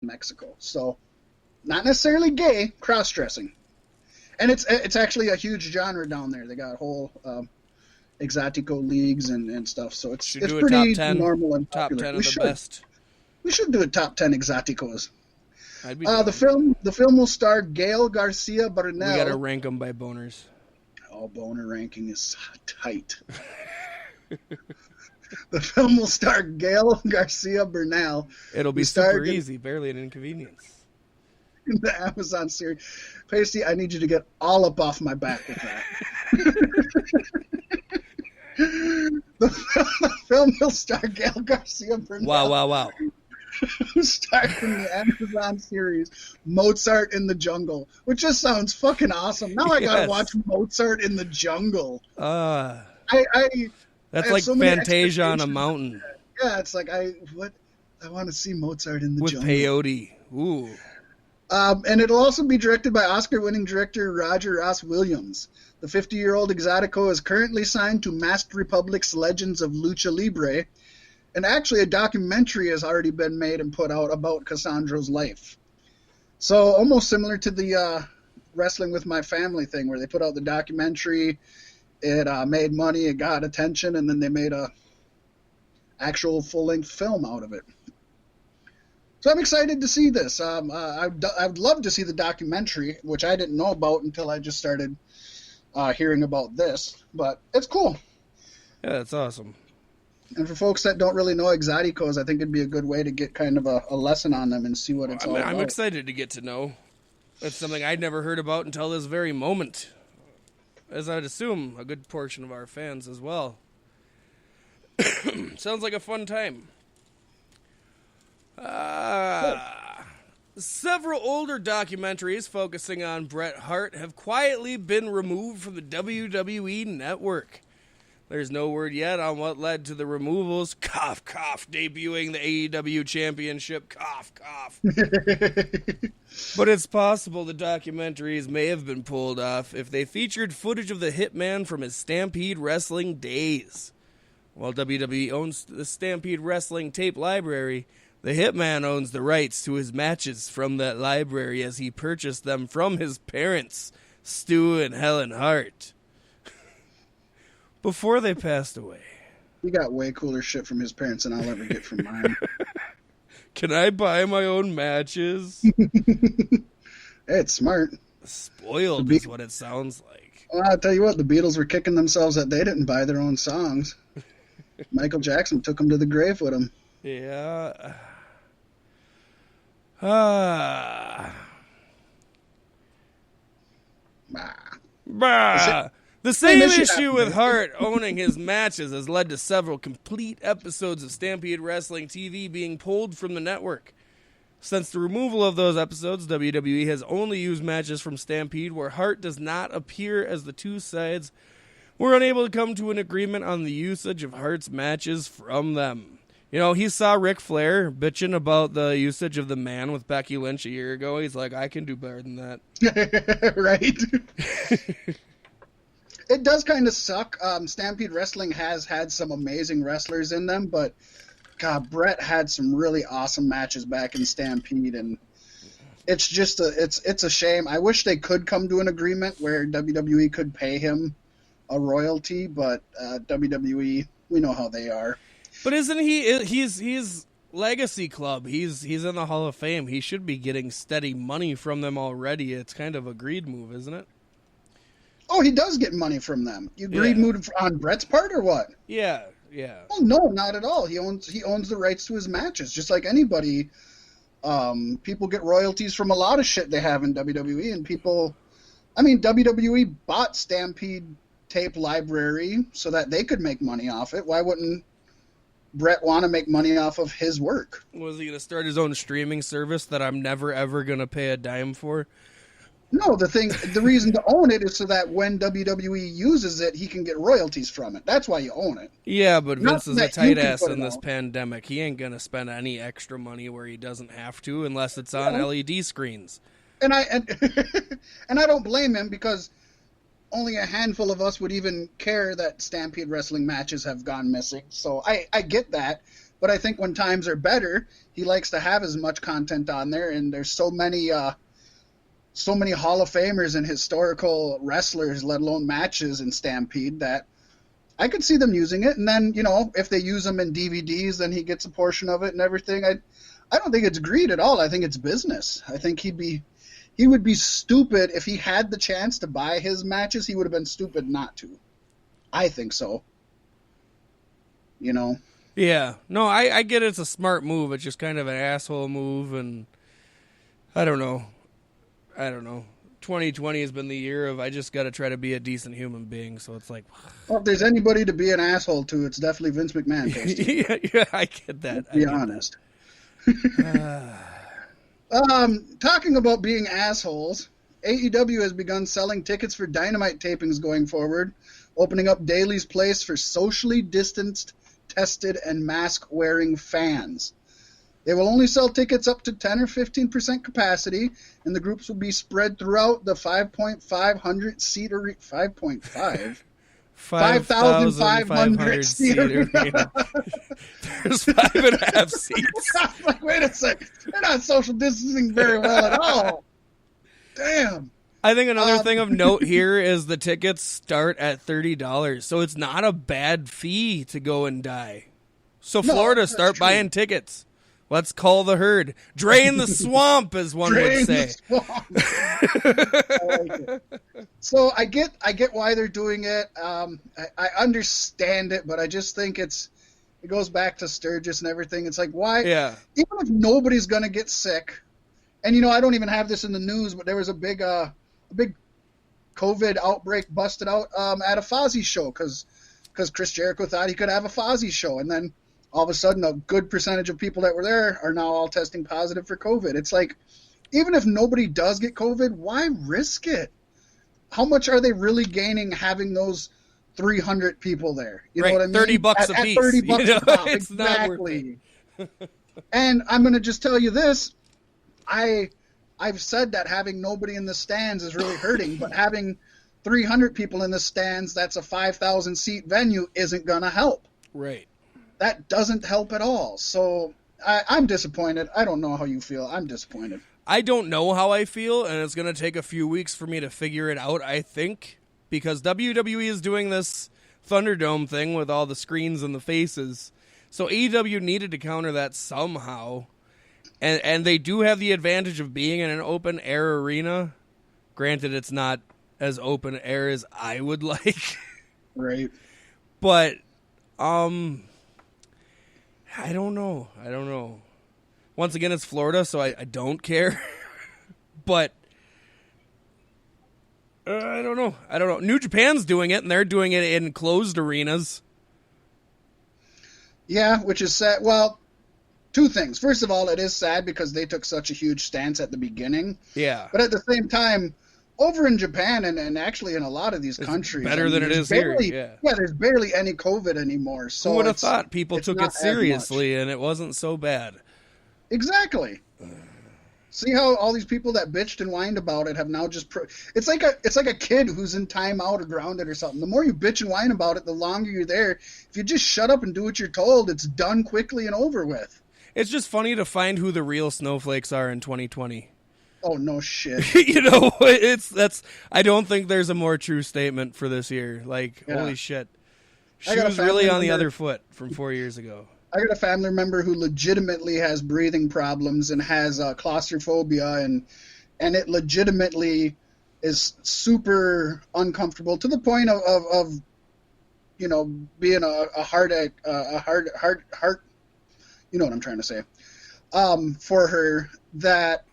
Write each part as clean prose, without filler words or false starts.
Mexico. So not necessarily gay, cross-dressing. And it's actually a huge genre down there. They got whole exotico leagues and stuff. So it's pretty normal and popular. Top 10 of the best. We should do a top 10 exoticos. I'd be down. The film will star Gail Garcia Bernal. We got to rank them by boners. Oh, boner ranking is tight. The film will star Gail Garcia Bernal. It'll be super easy, barely an inconvenience. In the Amazon series. Pasty, I need you to get all up off my back with that. The film will star Gail Garcia Bernal. Wow. Who starred in the Amazon series Mozart in the Jungle, which just sounds fucking awesome. Now I gotta watch Mozart in the Jungle. That's like so Fantasia on a mountain. Yeah, it's like I want to see Mozart in the Jungle. With peyote. Ooh. And it'll also be directed by Oscar-winning director Roger Ross Williams. The 50-year-old exotico is currently signed to Masked Republic's Legends of Lucha Libre, and actually a documentary has already been made and put out about Cassandro's life. So almost similar to the Wrestling with My Family thing, where they put out the documentary, it made money, it got attention, and then they made a actual full-length film out of it. So I'm excited to see this. I'd love to see the documentary, which I didn't know about until I just started hearing about this. But it's cool. Yeah, that's awesome. And for folks that don't really know exoticos, I think it'd be a good way to get kind of a lesson on them and see what it's all about. I'm excited to get to know. That's something I'd never heard about until this very moment. As I'd assume, a good portion of our fans as well. Sounds like a fun time. Several older documentaries focusing on Bret Hart have quietly been removed from the WWE network. There's no word yet on what led to the removals. Cough, cough, debuting the AEW Championship. Cough, cough. But it's possible the documentaries may have been pulled off if they featured footage of the Hitman from his Stampede Wrestling days. While WWE owns the Stampede Wrestling tape library, the Hitman owns the rights to his matches from that library as he purchased them from his parents, Stu and Helen Hart, before they passed away. He got way cooler shit from his parents than I'll ever get from mine. Can I buy my own matches? Hey, it's smart. Spoiled is what it sounds like. Well, I'll tell you what, the Beatles were kicking themselves that they didn't buy their own songs. Michael Jackson took them to the grave with him. Yeah. The same issue with Hart owning his matches has led to several complete episodes of Stampede Wrestling TV being pulled from the network. Since the removal of those episodes, WWE has only used matches from Stampede where Hart does not appear, as the two sides were unable to come to an agreement on the usage of Hart's matches from them. You know, he saw Ric Flair bitching about the usage of the Man with Becky Lynch a year ago. He's like, I can do better than that. Right. It does kind of suck. Stampede Wrestling has had some amazing wrestlers in them, but God, Bret had some really awesome matches back in Stampede, and it's just it's a shame. I wish they could come to an agreement where WWE could pay him a royalty, but WWE, we know how they are. But isn't he's Legacy Club. He's in the Hall of Fame. He should be getting steady money from them already. It's kind of a greed move, isn't it? Oh, he does get money from them. You greed move on Bret's part or what? Yeah. Oh no, not at all. He owns the rights to his matches, just like anybody. People get royalties from a lot of shit they have in WWE, and WWE bought Stampede tape library so that they could make money off it. Why wouldn't Bret want to make money off of his work? Was he going to start his own streaming service that I'm never ever going to pay a dime for? No, the reason to own it is so that when WWE uses it, he can get royalties from it. That's why you own it. Yeah, but Vince is a tight ass in this pandemic. He ain't going to spend any extra money where he doesn't have to unless it's on LED screens. And I don't blame him, because only a handful of us would even care that Stampede Wrestling matches have gone missing. So I get that. But I think when times are better, he likes to have as much content on there, and there's so many Hall of Famers and historical wrestlers, let alone matches in Stampede, that I could see them using it. And then, if they use them in DVDs, then he gets a portion of it and everything. I don't think it's greed at all. I think it's business. I think he would be stupid if he had the chance to buy his matches. He would have been stupid not to. I think so. Yeah. No, I get it's a smart move. It's just kind of an asshole move, and I don't know. 2020 has been the year of I just got to try to be a decent human being, so it's like... Well, if there's anybody to be an asshole to, it's definitely Vince McMahon. Yeah, I get that. To be honest. Talking about being assholes, AEW has begun selling tickets for Dynamite tapings going forward, opening up Daly's Place for socially distanced, tested, and mask-wearing fans. They will only sell tickets up to 10 or 15% capacity, and the groups will be spread throughout the 5,500 seat arena. 5,500 seat arena. There's 5.5 seats. I'm like, wait a second. They're not social distancing very well at all. Damn. I think another thing of note here is the tickets start at $30, so it's not a bad fee to go and die. So Florida, start buying tickets. Let's call the herd. Drain the swamp, as one would say. I like it. So I get why they're doing it. I understand it, but I just think it goes back to Sturgis and everything. It's like, why? Yeah. Even if nobody's gonna get sick, and I don't even have this in the news, but there was a big COVID outbreak busted out at a Fozzy show because Chris Jericho thought he could have a Fozzy show, and then all of a sudden a good percentage of people that were there are now all testing positive for COVID. It's like, even if nobody does get COVID, why risk it? How much are they really gaining having those 300 people there? You know what I mean? $30 a piece. At $30 a pop, it's exactly. Not worth it. And I'm going to just tell you this. I've said that having nobody in the stands is really hurting, but having 300 people in the stands, that's a 5,000 seat venue, isn't going to help. Right. That doesn't help at all. So I'm disappointed. I don't know how you feel. I'm disappointed. I don't know how I feel, and it's going to take a few weeks for me to figure it out, I think, because WWE is doing this Thunderdome thing with all the screens and the faces. So AEW needed to counter that somehow. And they do have the advantage of being in an open-air arena. Granted, it's not as open-air as I would like. Right. But, I don't know. Once again, it's Florida, so I don't care. But I don't know. New Japan's doing it, and they're doing it in closed arenas. Yeah, which is sad. Well, two things. First of all, it is sad because they took such a huge stance at the beginning. Yeah. But at the same time, over in Japan and actually in a lot of these countries, better than it is barely, here. Yeah, there's barely any COVID anymore. So who would have thought people took it seriously and it wasn't so bad? Exactly. See how all these people that bitched and whined about it have now just... It's like a kid who's in timeout or grounded or something. The more you bitch and whine about it, the longer you're there. If you just shut up and do what you're told, it's done quickly and over with. It's just funny to find who the real snowflakes are in 2020. Oh, no shit. I don't think there's a more true statement for this year. Like, holy shit. She was really on the other foot from 4 years ago. I got a family member who legitimately has breathing problems and has claustrophobia, and it legitimately is super uncomfortable to the point of being a heart, you know what I'm trying to say, for her, but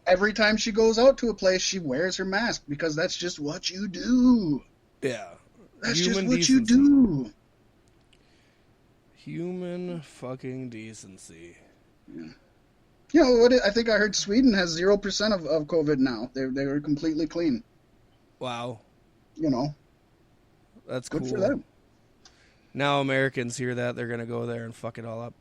every time she goes out to a place, she wears her mask because that's just what you do. Yeah. That's just what you do. Human fucking decency. Yeah. I think I heard Sweden has 0% of COVID now. They were completely clean. Wow. That's cool. Good for them. Now Americans hear that, they're going to go there and fuck it all up.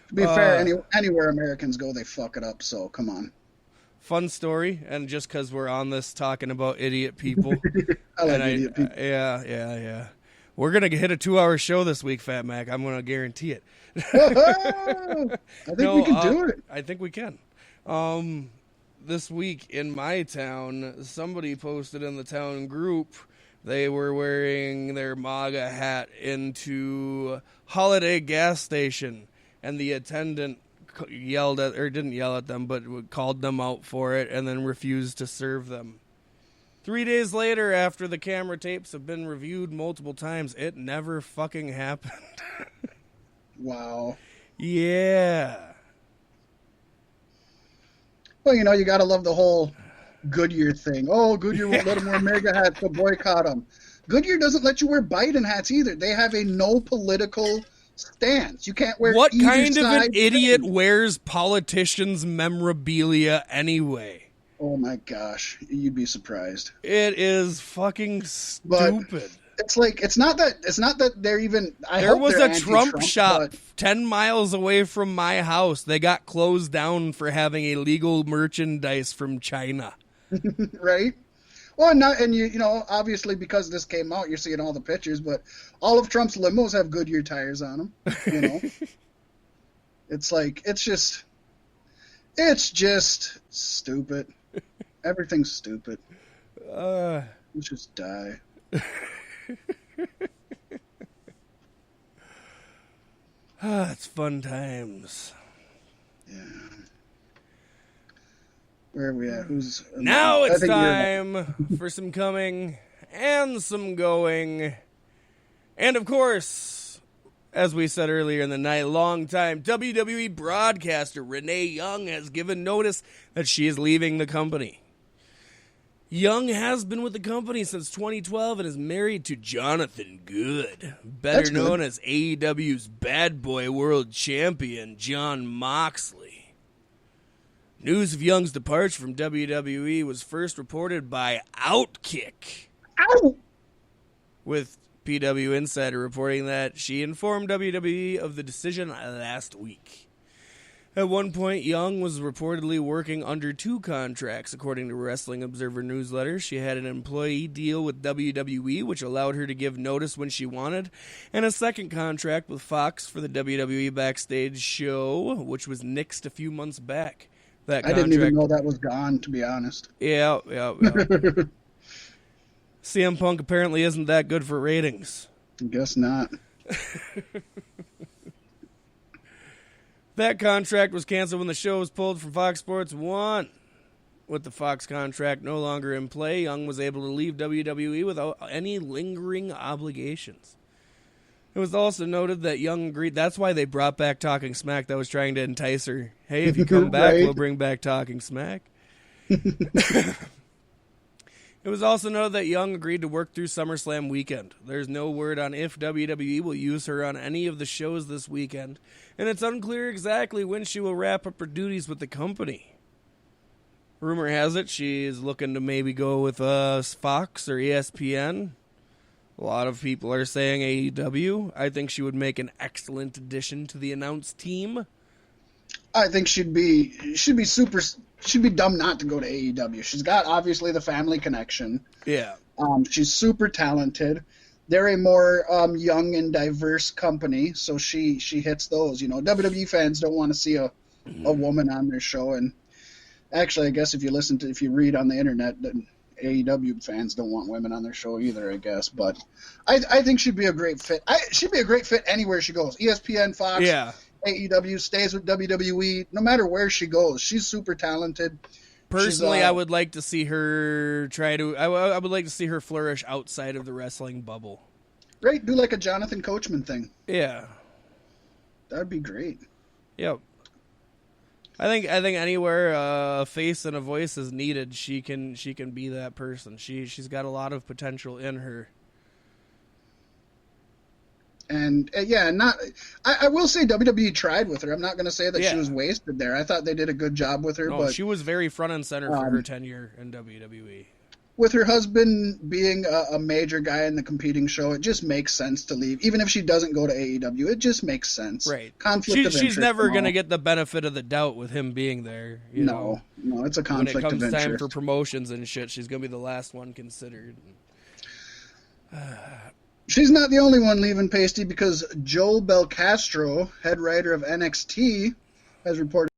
To be fair, anywhere Americans go, they fuck it up, so come on. Fun story, and just because we're on this talking about idiot people. I like idiot people. Yeah. We're going to hit a 2-hour show this week, Fat Mac. I'm going to guarantee it. I think we can do it. I think we can. This week in my town, somebody posted in the town group they were wearing their MAGA hat into Holiday gas station, and the attendant didn't yell at them, but called them out for it and then refused to serve them. 3 days later, after the camera tapes have been reviewed multiple times, it never fucking happened. Wow. Yeah. Well, you got to love the whole Goodyear thing. Oh, Goodyear won't let them wear MAGA hats, so boycott them. Goodyear doesn't let you wear Biden hats either. They have a no political stance. You can't wear What either kind of an side idiot thing. wears politicians' memorabilia anyway? Oh my gosh, you'd be surprised. It is fucking stupid. But it's not that they're even. There was a Trump shop 10 miles away from my house. They got closed down for having illegal merchandise from China. Right? Well, obviously because this came out, you're seeing all the pictures, but all of Trump's limos have Goodyear tires on them. It's just stupid. Everything's stupid. Let's just die. It's fun times. Yeah. Where are we at? Now it's time for some coming and some going. And of course, as we said earlier in the night, longtime WWE broadcaster Renee Young has given notice that she is leaving the company. Young has been with the company since 2012 and is married to Jonathan Good, better known as AEW's Bad Boy World Champion, Jon Moxley. News of Young's departure from WWE was first reported by Outkick. Ow! With PW Insider reporting that she informed WWE of the decision last week. At one point, Young was reportedly working under 2 contracts, according to Wrestling Observer newsletter. She had an employee deal with WWE, which allowed her to give notice when she wanted, and a second contract with Fox for the WWE Backstage show, which was nixed a few months back. I didn't even know that was gone, to be honest. Yeah. CM Punk apparently isn't that good for ratings. I guess not. That contract was canceled when the show was pulled from Fox Sports 1. With the Fox contract no longer in play, Young was able to leave WWE without any lingering obligations. It was also noted that Young agreed. That's why they brought back Talking Smack. That was trying to entice her. Hey, if you come back, Right. we'll bring back Talking Smack. It was also noted that Young agreed to work through SummerSlam weekend. There's no word on if WWE will use her on any of the shows this weekend, and it's unclear exactly when she will wrap up her duties with the company. Rumor has it she is looking to maybe go with Fox or ESPN. A lot of people are saying AEW. I think she would make an excellent addition to the announced team. I think she'd be dumb not to go to AEW. She's got obviously the family connection. Yeah. She's super talented. They're a more young and diverse company, so she hits those. WWE fans don't want to see a woman on their show, and actually, I guess if you read on the internet, then AEW fans don't want women on their show either, I guess. But I think she'd be a great fit. She'd be a great fit anywhere she goes. ESPN, Fox, Yeah. AEW, stays with WWE. No matter where she goes, she's super talented. Personally, I would like to see her I would like to see her flourish outside of the wrestling bubble. Right, do like a Jonathan Coachman thing. Yeah. That'd be great. Yep. I think anywhere a face and a voice is needed, she can be that person. She's got a lot of potential in her. And I will say WWE tried with her. I'm not going to say that she was wasted there. I thought they did a good job with her. No, but she was very front and center for her tenure in WWE. With her husband being a major guy in the competing show, it just makes sense to leave. Even if she doesn't go to AEW, it just makes sense. Right. Conflict of interest. She's never going to get the benefit of the doubt with him being there. No, it's a conflict of interest. When it comes time for promotions and shit, she's going to be the last one considered. She's not the only one leaving Pasty, because Joe Belcastro, head writer of NXT, has reported